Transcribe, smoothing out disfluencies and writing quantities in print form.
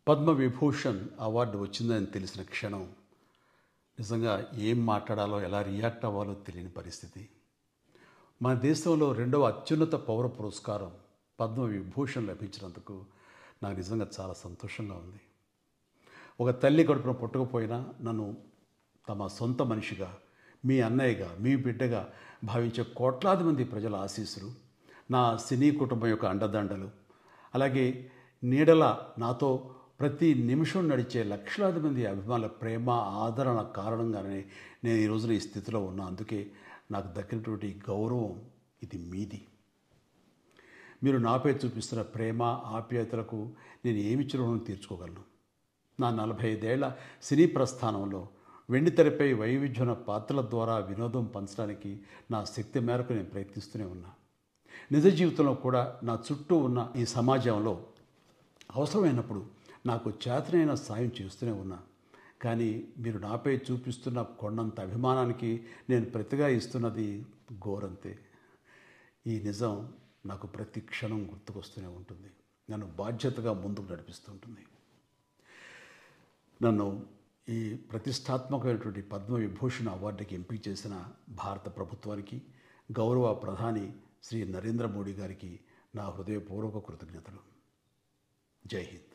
Padma Vibhushan award వచ్చిందని తెలిసిన క్షణం నిజంగా ఏం మాట్లాడాలో ఎలా రియాక్ట్ అవ్వాలో తెలియని పరిస్థితి. మన దేశంలో రెండవ అత్యున్నత పౌర పురస్కారం పద్మవిభూషణ్ లభించినందుకు నాకు నిజంగా చాలా సంతోషంగా ఉంది. ఒక తల్లి కడుపున పుట్టకపోయినా నన్ను తమ సొంత మనిషిగా, మీ అన్నయ్యగా, మీ బిడ్డగా భావించే కోట్లాది మంది ప్రజల ఆశీస్సులు, నా సినీ కుటుంబం యొక్క అండదండలు, అలాగే నీడల నాతో ప్రతి నిమిషం నడిచే లక్షలాది మంది అభిమానుల ప్రేమ, ఆదరణ కారణంగానే నేను ఈ రోజున ఈ స్థితిలో ఉన్నా. అందుకే నాకు దక్కినటువంటి గౌరవం ఇది మీది. మీరు నాపై చూపిస్తున్న ప్రేమ, ఆప్యాయతలకు నేను ఏమిచ్చి రుణం తీర్చుకోగలను? నా 45 ఏళ్ల సినీ ప్రస్థానంలో వెండితెరపై వైవిధ్యమైన పాత్రల ద్వారా వినోదం పంచడానికి నా శక్తి మేరకు నేను ప్రయత్నిస్తూనే ఉన్నా. నిజ జీవితంలో కూడా నా చుట్టూ ఉన్న ఈ సమాజంలో అవసరమైనప్పుడు నాకు చేతనైన సాయం చేస్తూనే ఉన్నా. కానీ మీరు నాపై చూపిస్తున్న కొండంత అభిమానానికి నేను ప్రతిగా ఇస్తున్నది గోరంతే. ఈ నిజం నాకు ప్రతి క్షణం గుర్తుకొస్తూనే ఉంటుంది, నన్ను బాధ్యతగా ముందుకు నడిపిస్తుంటుంది. నన్ను ఈ ప్రతిష్టాత్మకమైనటువంటి పద్మవిభూషణ్ అవార్డుకి ఎంపిక చేసిన భారత ప్రభుత్వానికి, గౌరవ ప్రధాని శ్రీ నరేంద్ర మోడీ గారికి నా హృదయపూర్వక కృతజ్ఞతలు. జై హింద్.